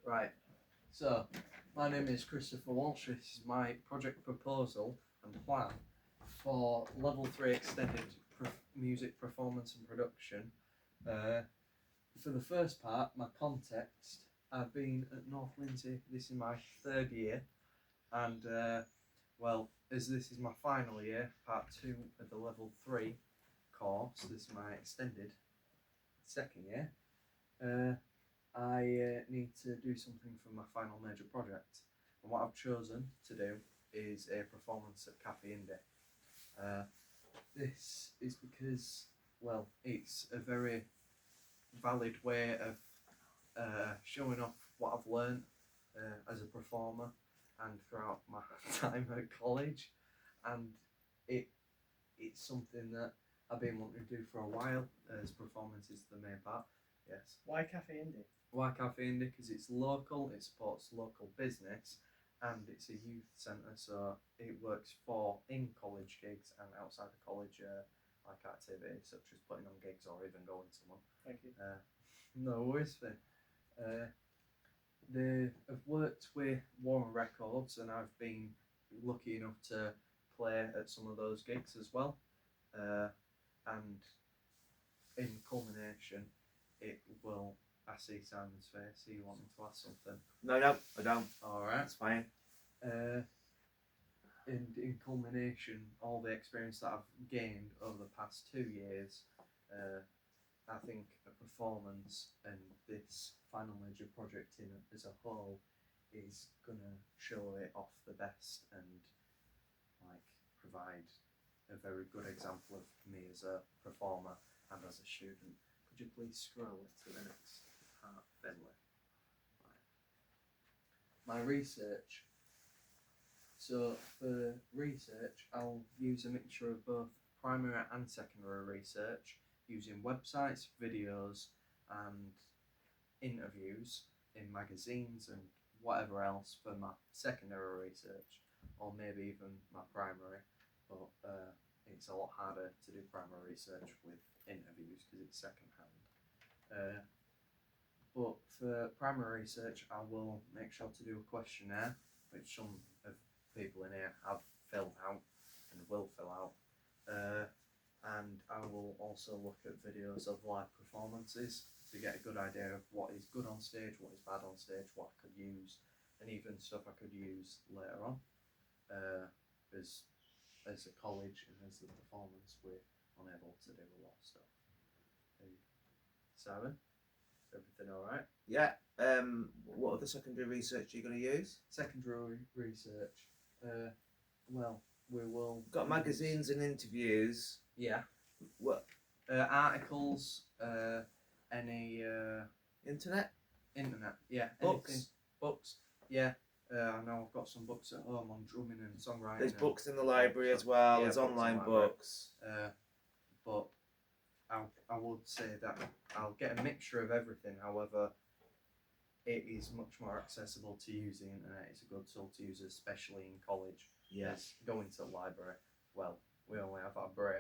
Right, so my name is Christopher Walsh. This is my project proposal and plan for Level 3 Extended Music Performance and Production. For the first part, my context, I've been at North Lindsey, this is my third year, and as this is my final year, part 2 of the Level 3 course, this is my extended second year, I need to do something for my final major project, and what I've chosen to do is a performance at Cafe Indie. This is because, well, it's a very valid way of showing off what I've learned as a performer and throughout my time at college, and it's something that I've been wanting to do for a while, as performance is the main part. Yes. Why Cafe Indie? Why Cafe Indie? Because it's local, it supports local business, and it's a youth centre, so it works for in-college gigs and outside of college, like activities such as putting on gigs or even going to one. Thank you. No worries, Finn. They have worked with Warren Records, and I've been lucky enough to play at some of those gigs as well. And in culmination, it will. I see Simon's face. Are you wanting to ask something? No, I don't. Alright. That's fine. In culmination, all the experience that I've gained over the past 2 years, I think a performance and this final major project in as a whole is gonna show it off the best and like provide a very good example of me as a performer and as a student. Could you please scroll it to the next part, Finley? My research. So for research, I'll use a mixture of both primary and secondary research, using websites, videos, and interviews in magazines and whatever else for my secondary research, or maybe even my primary. But it's a lot harder to do primary research with interviews because it's second-hand. But for primary research, I will make sure to do a questionnaire, which some of people in here have filled out and will fill out. And I will also look at videos of live performances to get a good idea of what is good on stage, what is bad on stage, what I could use, and even stuff I could use later on. As a college and as the performance, we're unable to do a lot of stuff. Simon, everything all right? Yeah. What other secondary research are you going to use? Secondary research. Well, we will. Got magazines and interviews. Yeah. What? Articles. Any. Internet. Yeah. Books. Anything. Books. Yeah. I know I've got some books at home on drumming and songwriting. There's books in the library as well. Yeah, There's books online in the library. books. But I would say that I'll get a mixture of everything. However, it is much more accessible to use the internet. It's a good tool to use, especially in college. Yes. Going to the library, well, we only have our break,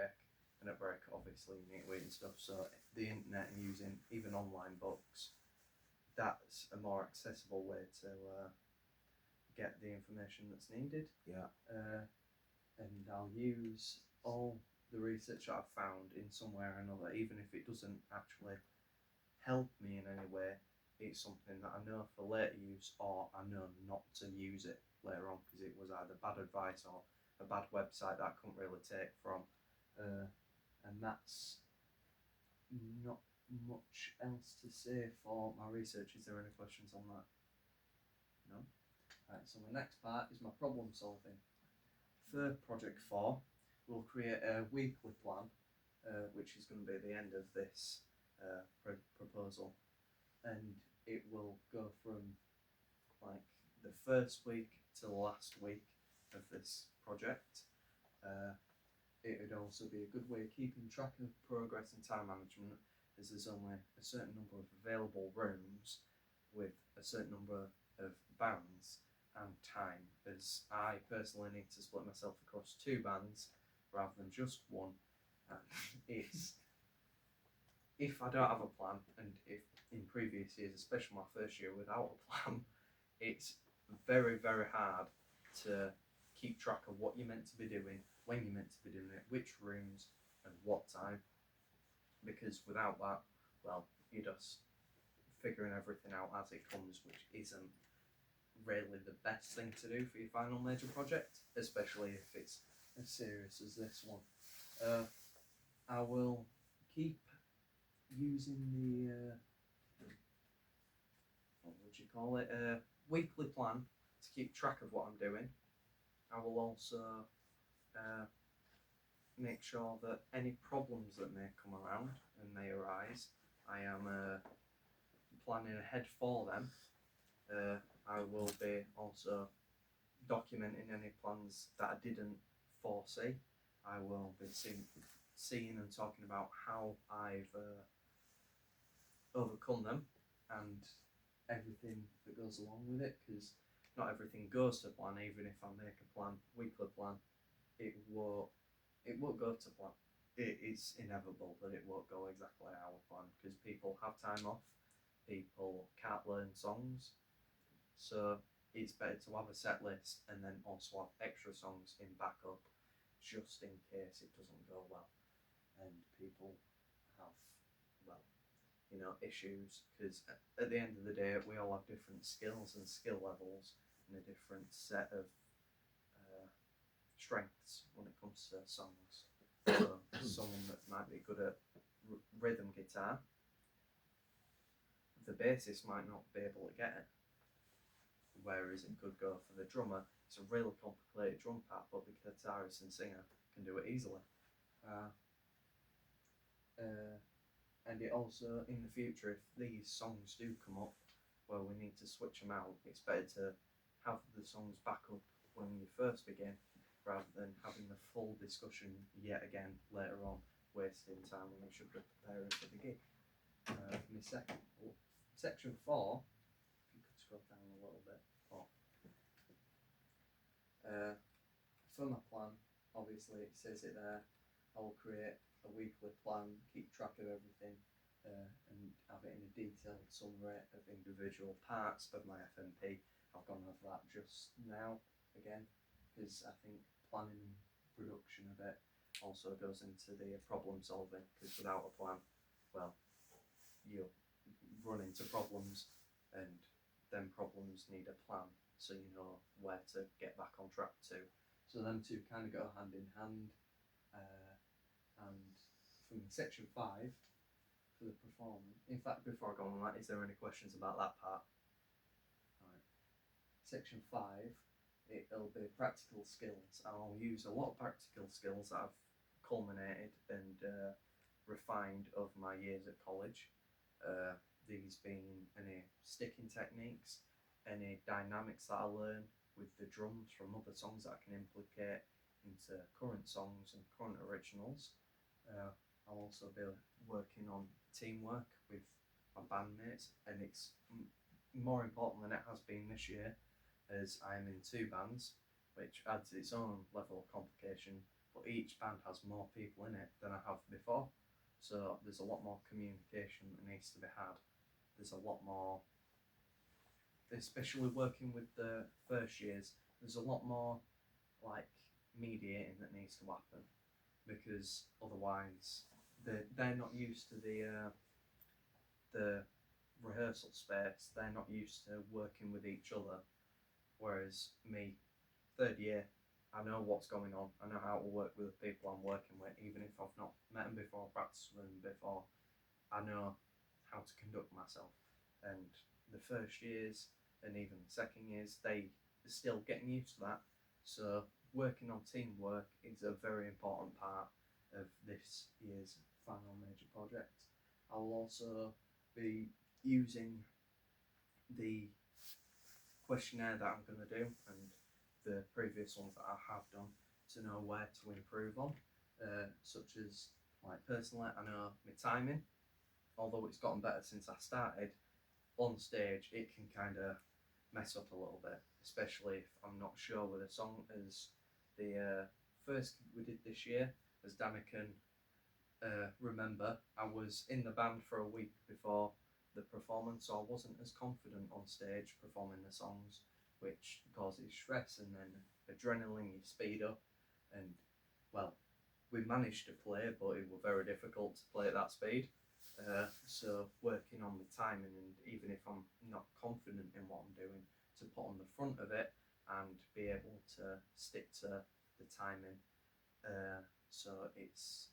and at break, obviously, you need to eat and stuff. So the internet and using even online books, that's a more accessible way to get the information that's needed. Yeah. And I'll use all the research that I've found in some way or another, even if it doesn't actually help me in any way. It's something that I know for later use, or I know not to use it later on because it was either bad advice or a bad website that I couldn't really take from. And that's not much else to say for my research. Is there any questions on that? No? Right, so the next part is my problem solving. For project 4, we'll create a weekly plan, which is going to be the end of this proposal, and it will go from like the first week to the last week of this project. It would also be a good way of keeping track of progress and time management, as there's only a certain number of available rooms with a certain number of bands and time, as I personally need to split myself across 2 bands rather than just one. And it's, if I don't have a plan, and if in previous years, especially my first year without a plan, it's very, very hard to keep track of what you're meant to be doing, when you're meant to be doing it, which rooms, and what time. Because without that, well, you're just figuring everything out as it comes, which isn't really the best thing to do for your final major project, especially if it's as serious as this one. I will keep using the what would you call it, weekly plan to keep track of what I'm doing. I will also make sure that any problems that may come around and may arise, I am planning ahead for them. I will be also documenting any plans that I didn't foresee. I will be seeing and talking about how I've overcome them and everything that goes along with it, because not everything goes to plan. Even if I make a plan, weekly plan, it won't go to plan. It's inevitable that it won't go exactly how I plan, because people have time off, people can't learn songs, so it's better to have a set list and then also have extra songs in backup, just in case it doesn't go well and people have, well, issues, because at the end of the day we all have different skills and skill levels and a different set of strengths when it comes to songs. So someone that might be good at rhythm guitar, the bassist might not be able to get it, whereas it could go for the drummer. It's a really complicated drum part, but the guitarist and singer can do it easily. And it also, in the future, if these songs do come up where we need to switch them out, it's better to have the songs back up when you first begin, rather than having the full discussion yet again later on, wasting time when we should be preparing for the gig. Section 4, if you could scroll down a little bit. For my plan, obviously it says it there, I will create a weekly plan, keep track of everything, and have it in a detailed summary of individual parts of my FMP. I've gone over that just now again, because I think planning and production of it also goes into the problem solving, because without a plan, well, you'll run into problems, and them problems need a plan, so you know where to get back on track to. So them two kind of go hand in hand. And from section 5 for the performance, in fact, before I go on that, is there any questions about that part? Right. Section 5, it'll be practical skills. I'll use a lot of practical skills that I've culminated and refined over my years at college. These being any sticking techniques, any dynamics that I learn with the drums from other songs that I can implicate into current songs and current originals. I'll also be working on teamwork with my bandmates, and it's more important than it has been this year, as I am in 2 bands, which adds its own level of complication, but each band has more people in it than I have before, so there's a lot more communication that needs to be had. There's a lot more, especially working with the first years, there's a lot more like mediating that needs to happen, because otherwise they're not used to the rehearsal space, they're not used to working with each other, whereas me, 3rd year, I know what's going on, I know how to work with the people I'm working with, even if I've not met them before, practiced with them before, I know how to conduct myself. And the first years and even the second years, they are still getting used to that, so working on teamwork is a very important part of this year's final major project. I will also be using the questionnaire that I'm going to do and the previous ones that I have done to know where to improve on, such as, like, personally, I know my timing, although it's gotten better since I started, on stage it can kind of mess up a little bit, especially if I'm not sure with a song. As the first we did this year, as Danny can remember, I was in the band for a week before the performance, so I wasn't as confident on stage performing the songs, which causes stress, and then adrenaline, you speed up, and well, we managed to play, but it was very difficult to play at that speed. So working on the timing, and even if I'm not confident in what I'm doing, to put on the front of it and be able to stick to the timing. So it's,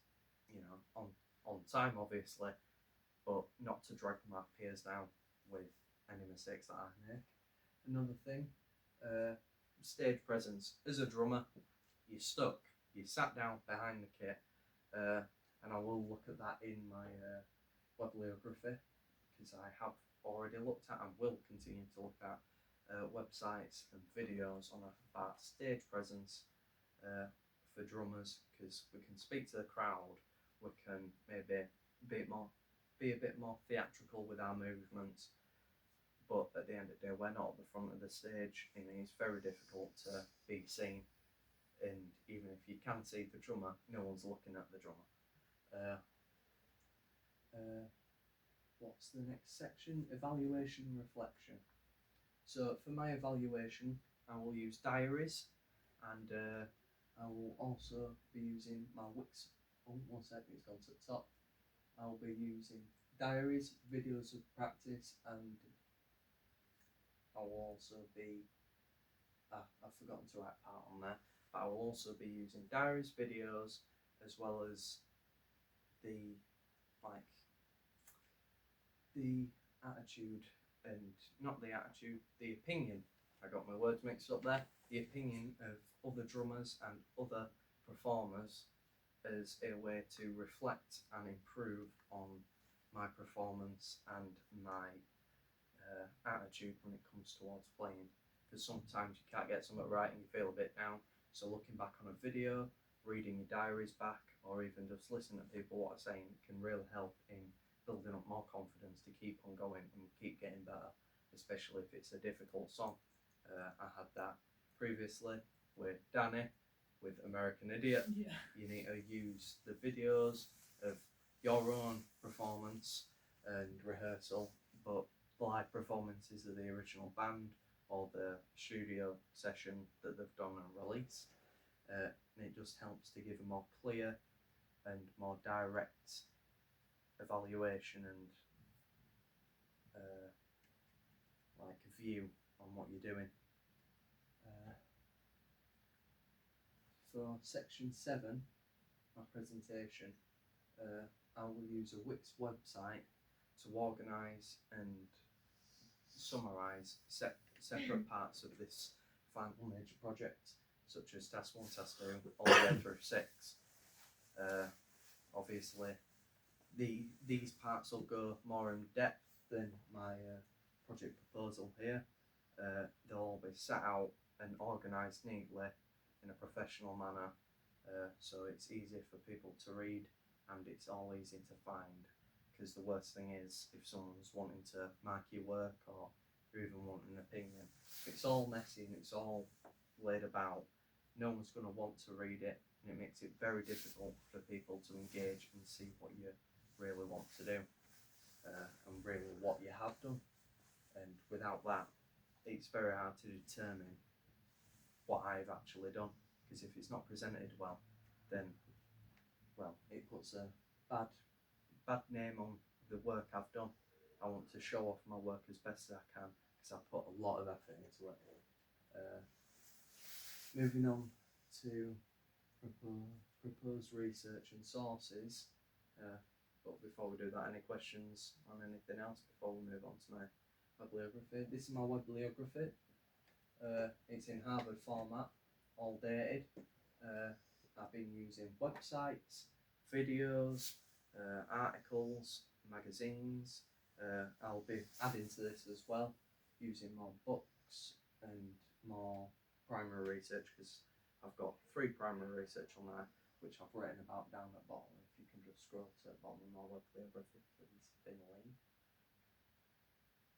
you know, on time obviously, but not to drag my peers down with any mistakes that I make. Another thing, stage presence. As a drummer, you're stuck. You sat down behind the kit, and I will look at that in my bibliography, because I have already looked at and will continue to look at websites and videos on about stage presence for drummers, because we can speak to the crowd, we can maybe be a bit more theatrical with our movements, but at the end of the day, we're not at the front of the stage, and it's very difficult to be seen. And even if you can see the drummer, no one's looking at the drummer. What's the next section? Evaluation and reflection. So for my evaluation, I will use diaries, and I will also be using my Wix. Oh, one second, it's gone to the top. I'll be using diaries, videos of practice, and I will also be. I've forgotten to write part on there. But I will also be using diaries, videos, as well as the attitude, and not the attitude, the opinion. I got my words mixed up there. The opinion of other drummers and other performers as a way to reflect and improve on my performance and my attitude when it comes towards playing. Because sometimes you can't get something right and you feel a bit down. So looking back on a video, reading your diaries back, or even just listening to people what are saying can really help in building up more confidence to keep on going and keep getting better, especially if it's a difficult song. I had that previously with Danny, with American Idiot. Yeah. You need to use the videos of your own performance and rehearsal, but live performances of the original band or the studio session that they've done and released. And it just helps to give a more clear and more direct evaluation and like a view on what you're doing. For section 7, my presentation, I will use a Wix website to organise and summarise separate parts of this final major project, such as task 1, task 2, all the way through 6. Obviously, these parts will go more in depth than my project proposal here. They'll all be set out and organised neatly in a professional manner, so it's easier for people to read and it's all easy to find. Because the worst thing is if someone's wanting to mark your work or even wanting an opinion, it's all messy and it's all laid about. No one's going to want to read it, and it makes it very difficult for people to engage and see what you really want to do and really what you have done. And without that, it's very hard to determine what I've actually done, because if it's not presented well, then it puts a bad name on the work I've done. I want to show off my work as best as I can, because I put a lot of effort into it. Moving on to proposed research and sources, but before we do that, any questions on anything else before we move on to my bibliography? This is my bibliography. It's in Harvard format, all dated. I've been using websites, videos, articles, magazines. I'll be adding to this as well, using more books and more primary research, because I've got 3 primary research on there, which I've written about down at the bottom. If you can just scroll to the bottom of my bibliography, please, Finley.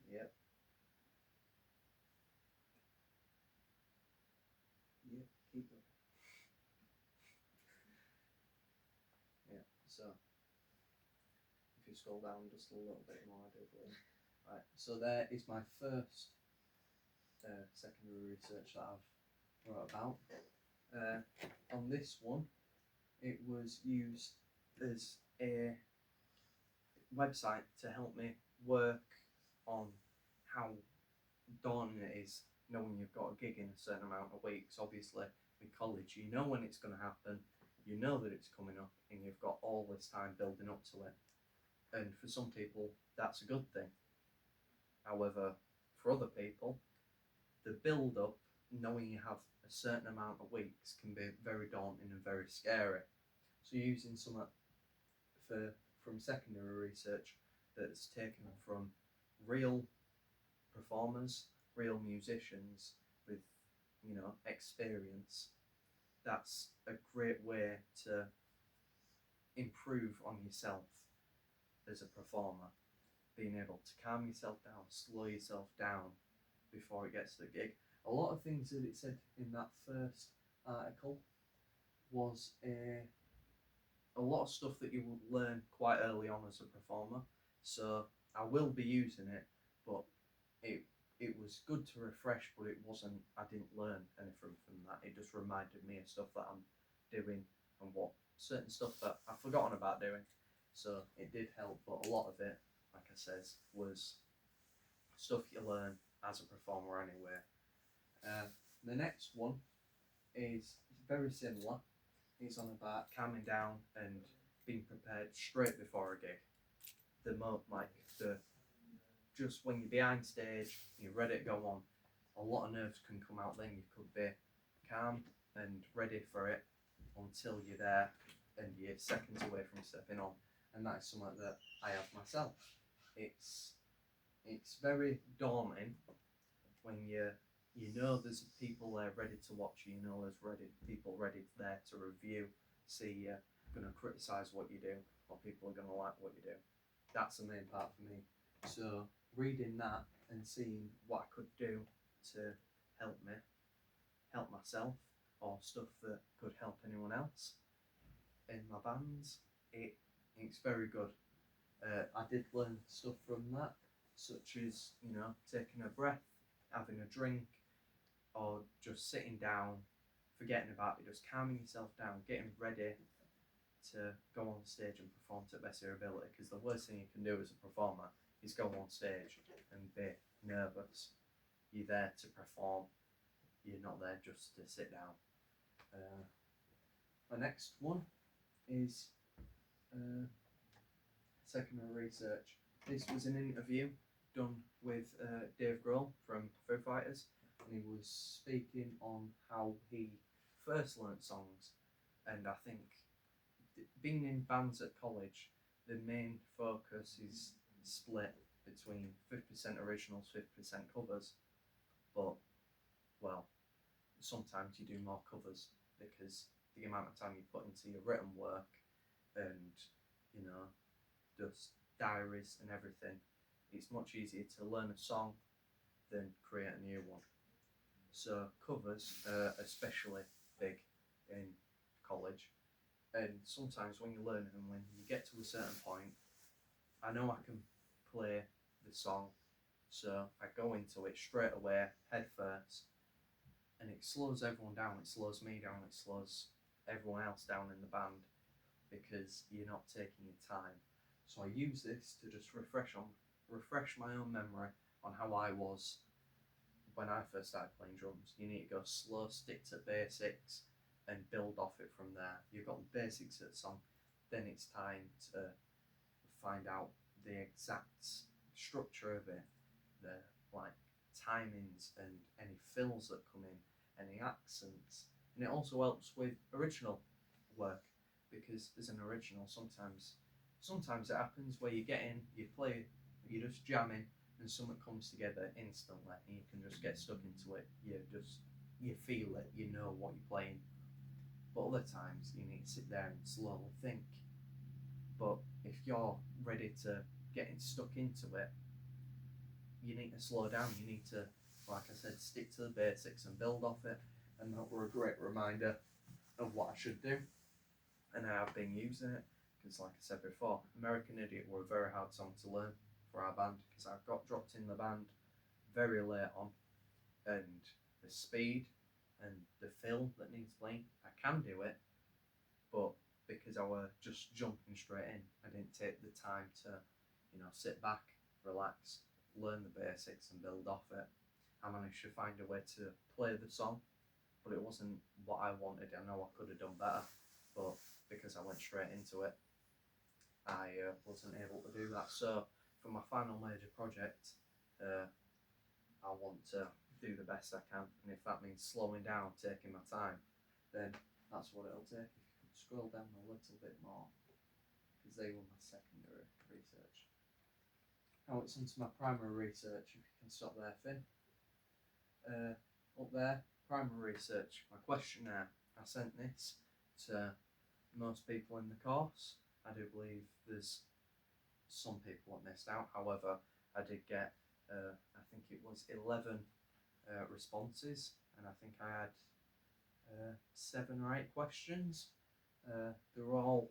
Yep. Yep, keep it. Yeah, so if you scroll down just a little bit more, I do believe. Right, so there is my first secondary research that I've wrote about. On this one, it was used as a website to help me work on how daunting it is knowing you've got a gig in a certain amount of weeks. Obviously, with college, you know when it's going to happen, you know that it's coming up, and you've got all this time building up to it. And for some people, that's a good thing. However, for other people, the build up, knowing you have a certain amount of weeks, can be very daunting and very scary. So, using some from secondary research that's taken from real performers, real musicians with experience, that's a great way to improve on yourself as a performer. Being able to calm yourself down, slow yourself down before it gets to the gig. A lot of things that it said in that first article was a lot of stuff that you will learn quite early on as a performer. So I will be using it, but it was good to refresh, but it wasn't. I didn't learn anything from that. It just reminded me of stuff that I'm doing and what certain stuff that I've forgotten about doing. So it did help, but a lot of it, like I says, was stuff you learn as a performer anyway. The next one is very similar. It's on about calming down and being prepared straight before a gig. Just when you're behind stage, you're ready to go on. A lot of nerves can come out then. You could be calm and ready for it until you're there and you're seconds away from stepping on. And that is something that I have myself. It's very daunting when you know there's people there ready to watch you. You know there's people ready there to review, see you, going to criticise what you do, or people are going to like what you do. That's the main part for me. So reading that and seeing what I could do to help myself, or stuff that could help anyone else in my bands, it's very good. I did learn stuff from that, such as taking a breath, having a drink, or just sitting down, forgetting about it, just calming yourself down, getting ready to go on stage and perform to the best of your ability. Because the worst thing you can do as a performer is go on stage and be nervous. You're there to perform. You're not there just to sit down. My next one is secondary research. This was an interview done with Dave Grohl from Foo Fighters, and he was speaking on how he first learnt songs. And I think being in bands at college, the main focus is split between 50% originals, 50% covers. But, well, sometimes you do more covers because the amount of time you put into your written work and, just diaries and everything, it's much easier to learn a song than create a new one. So covers are especially big in college. And sometimes when you learn them, when you get to a certain point, I know I can play the song, so I go into it straight away, head first, and it slows everyone down. It slows me down. It slows everyone else down in the band because you're not taking your time. So I use this to just refresh my own memory on how I was when I first started playing drums. You need to go slow, stick to basics, and build off it from there. You've got the basics of the song, then it's time to find out the exact structure of it, the timings and any fills that come in, any accents. And it also helps with original work, because as an original, sometimes it happens where you get in, you play, you're just jamming, and something comes together instantly, and you can just get stuck into it. You feel it, you know what you're playing. But other times you need to sit there and slowly think. But if you're ready to get stuck into it, you need to slow down. You need to, like I said, stick to the basics and build off it. And that were a great reminder of what I should do. And I have been using it because, like I said before, American Idiot were a very hard song to learn. for our band because I got dropped in the band very late on, and the speed and the fill that needs playing, I can do it, but because I were just jumping straight in, I didn't take the time to, sit back, relax, learn the basics, and build off it. I managed to find a way to play the song, but it wasn't what I wanted. I know I could have done better, but because I went straight into it, I wasn't able to do that. So for my final major project, I want to do the best I can, and if that means slowing down, taking my time, then that's what it'll take. If you could scroll down a little bit more, because they were my secondary research. Now it's onto my primary research, if you can stop there, Finn. Up there, primary research, my questionnaire. I sent this to most people in the course. I do believe there's some people that missed out. However, I did get, I think it was 11 responses, and I think I had 7 or 8 questions. They were all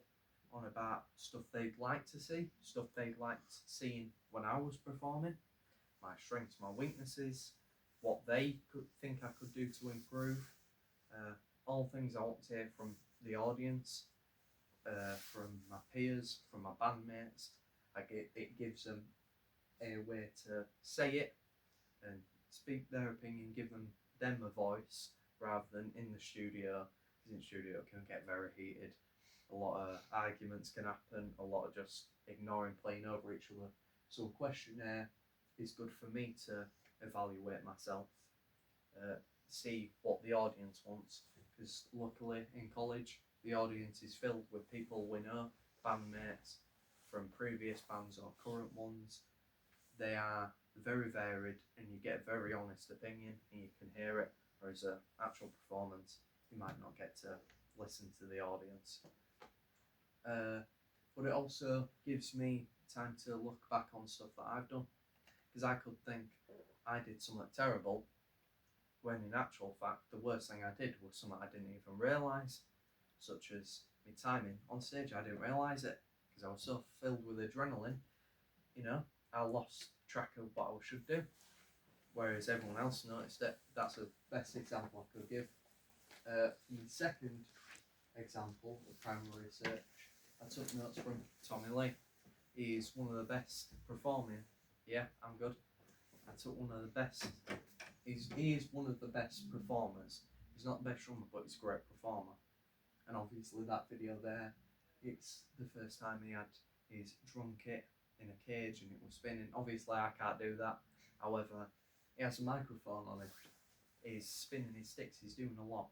on about stuff they'd like to see, stuff they'd liked seeing when I was performing, my strengths, my weaknesses, what they could think I could do to improve, all things I want to hear from the audience, from my peers, from my bandmates. It gives them a way to say it and speak their opinion, give them a voice rather than in the studio, because in the studio it can get very heated. A lot of arguments can happen, a lot of just ignoring, playing over each other. So a questionnaire is good for me to evaluate myself, see what the audience wants, because luckily in college the audience is filled with people we know, bandmates from previous bands or current ones. They are very varied, and you get a very honest opinion and you can hear it, whereas an actual performance you might not get to listen to the audience. But it also gives me time to look back on stuff that I've done, because I could think I did something terrible when in actual fact the worst thing I did was something I didn't even realise, such as my timing on stage. I didn't realise it because I was so filled with adrenaline, I lost track of what I should do, whereas everyone else noticed it. That's the best example I could give. My second example of primary research, I took notes from Tommy Lee. He's one of the best performing. Yeah, I'm good. I took one of the best. He is one of the best performers. He's not the best drummer, but he's a great performer. And obviously that video there, it's the first time he had his drum kit in a cage and it was spinning. Obviously I can't do that. However, he has a microphone on him. He's spinning his sticks. He's doing a lot.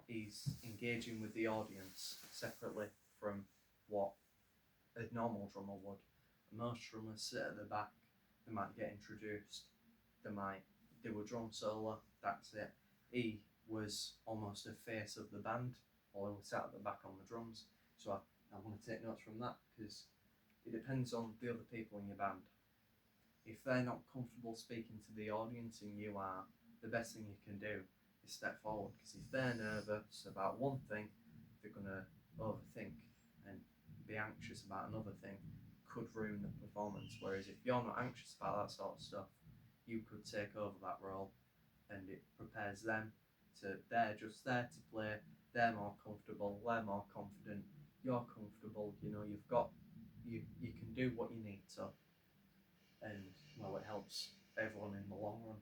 He's engaging with the audience separately from what a normal drummer would. Most drummers sit at the back. They might get introduced. They might do a drum solo. That's it. He was almost a face of the band while he was sat at the back on the drums. So I want to take notes from that, because it depends on the other people in your band. If they're not comfortable speaking to the audience and you are, the best thing you can do is step forward, because if they're nervous about one thing, they're going to overthink and be anxious about another thing, could ruin the performance. Whereas if you're not anxious about that sort of stuff, you could take over that role, and it prepares them to, they're just there to play, they're more comfortable, they're more confident, you're comfortable, you've got, you can do what you need to, and well, it helps everyone in the long run.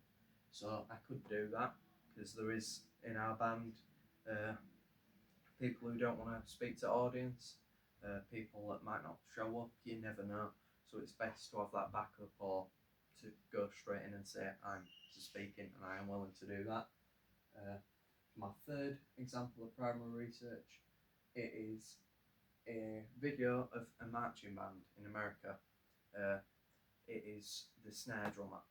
So I could do that, because there is in our band people who don't want to speak to audience, people that might not show up, you never know. So it's best to have that backup, or to go straight in and say I'm speaking and I am willing to do that. My third example of primary research, it is a video of a marching band in America. It is the snare drummer.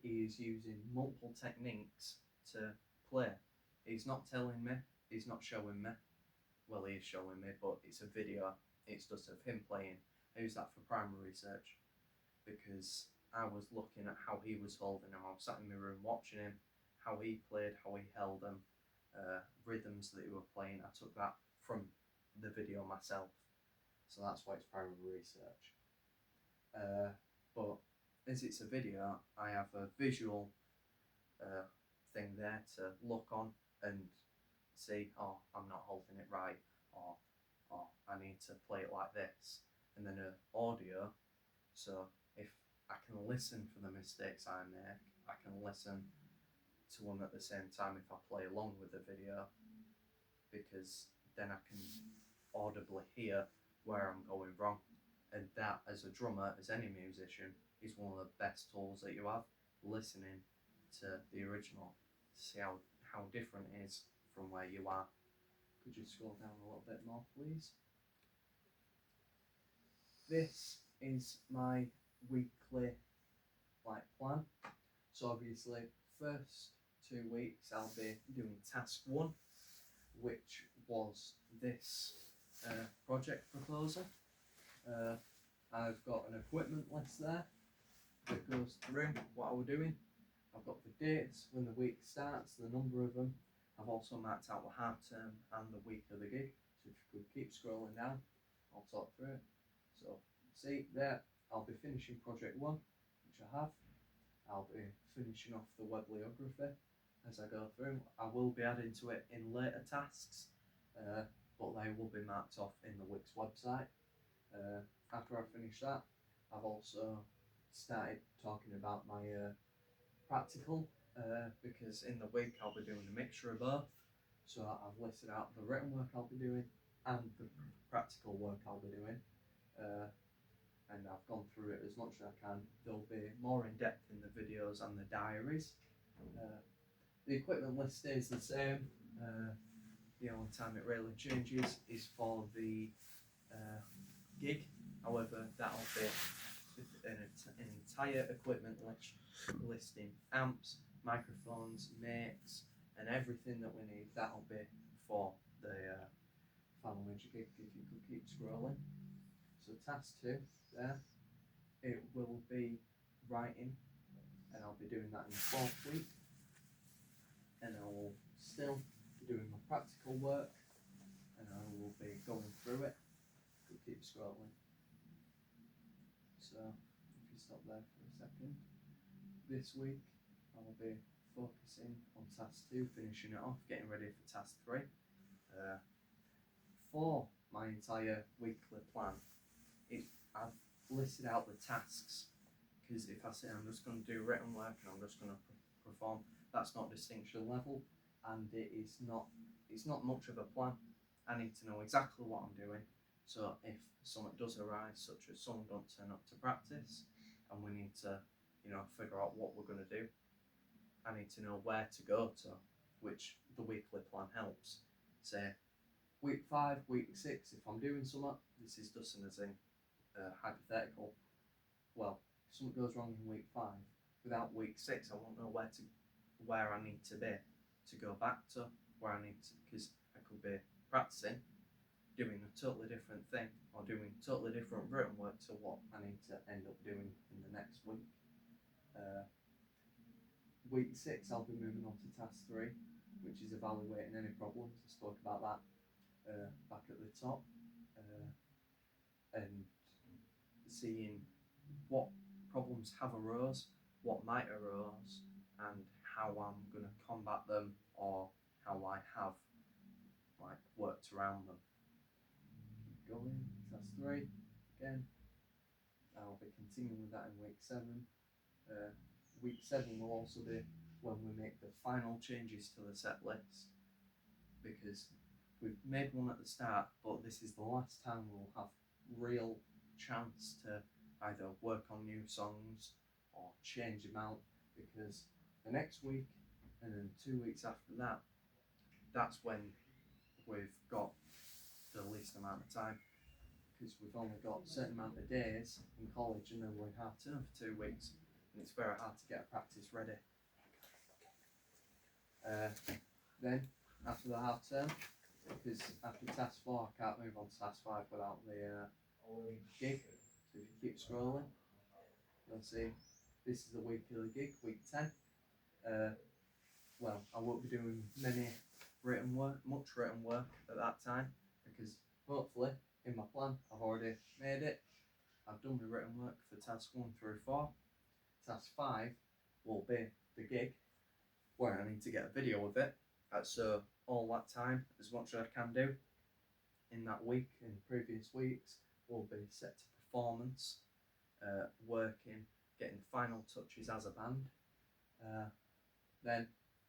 He is using multiple techniques to play. He's not telling me, he's not showing me. Well, he is showing me, but it's a video. It's just of him playing. I use that for primary research, because I was looking at how he was holding them. I was sat in my room watching him, how he played, how he held them, rhythms that he was playing. I took that from the video myself. So that's why it's primary research. but as it's a video, I have a visual thing there to look on and see, oh, I'm not holding it right, or oh, I need to play it like this. And then audio, so if I can listen for the mistakes I make, I can listen to them at the same time if I play along with the video, because then I can audibly hear where I'm going wrong. And that, as a drummer, as any musician, is one of the best tools that you have, listening to the original to see how different it is from where you are. Could you scroll down a little bit more, please? This is my weekly plan. So obviously, first 2 weeks I'll be doing task 1, which was this project proposal. I've got an equipment list there that goes through what we're doing. I've got the dates when the week starts, the number of them. I've also marked out the half term and the week of the gig. So if you could keep scrolling down, I'll talk through it. So see there, I'll be finishing project 1, which I have. I'll be finishing off the Webliography as I go through. I will be adding to it in later tasks, but they will be marked off in the Wix website. After I finish that, I've also started talking about my practical, because in the week I'll be doing a mixture of both. So I've listed out the written work I'll be doing and the practical work I'll be doing, and I've gone through it as much as I can. There'll be more in depth in the videos and the diaries. The equipment list stays the same. The only time it really changes is for the gig. However, that'll be an entire equipment listing amps, microphones, mics, and everything that we need. That'll be for the final major gig. If you could keep scrolling. So task 2 there, it will be writing, and I'll be doing that in the 4th week. And I will still be doing my practical work, and I will be going through it. We'll keep scrolling. So if you stop there for a second, this week I'll be focusing on task 2, finishing it off, getting ready for task 3. For my entire weekly plan, I've listed out the tasks, because if I say I'm just going to do written work and I'm just going to perform, that's not distinction level, and it's not much of a plan. I need to know exactly what I'm doing. So if something does arise, such as someone don't turn up to practice, and we need to, figure out what we're going to do, I need to know where to go to, which the weekly plan helps. Say, week 5, week 6, if I'm doing something, this is just as in hypothetical. Well, if something goes wrong in week 5, without week 6, I won't know where I need to be to go back to, where I need to, because I could be practicing, doing a totally different thing, or doing totally different written work to what I need to end up doing in the next week. Week 6, I'll be moving on to task 3, which is evaluating any problems. I spoke about that back at the top, and seeing what problems have arose, what might arose, and how I'm going to combat them, or how I have worked around them. Keep going, task 3 again. I'll be continuing with that in week 7. Week 7 will also be when we make the final changes to the set list, because we've made one at the start, but this is the last time we'll have real chance to either work on new songs or change them out, because the next week and then 2 weeks after that, that's when we've got the least amount of time, because we've only got a certain amount of days in college, and then we're in half term for 2 weeks, and it's very hard to get a practice ready. Then after the half term, because after task 4 I can't move on to task 5 without the gig. So if you keep scrolling, you'll see this is the weekly gig, week 10. Well, I won't be doing much written work at that time, because hopefully in my plan I've already made it. I've done my written work for task 1 through 4. Task 5 will be the gig, where I need to get a video of it. So all that time, as much as I can do in that week, in previous weeks, will be set to performance, working, getting final touches as a band. Then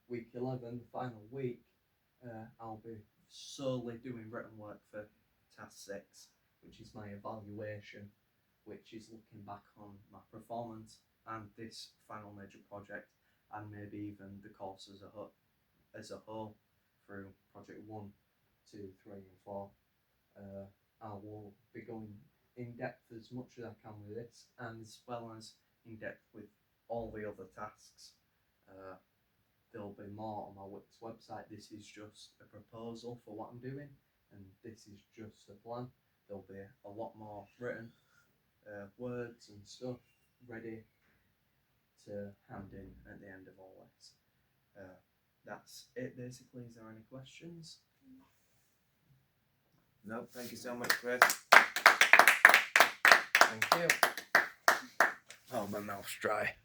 week 11, the final week, I'll be solely doing written work for task 6, which is my evaluation, which is looking back on my performance and this final major project, and maybe even the course as a whole through project 1, 2, 3 and 4. I will be going in depth as much as I can with this, and as well as in depth with all the other tasks. There'll be more on my Wix website. This is just a proposal for what I'm doing, and this is just a plan. There'll be a lot more written words and stuff ready to hand in at the end of all this. That's it basically. Is there any questions? No, thank you so much, Chris. Thank you. Oh, my mouth's dry.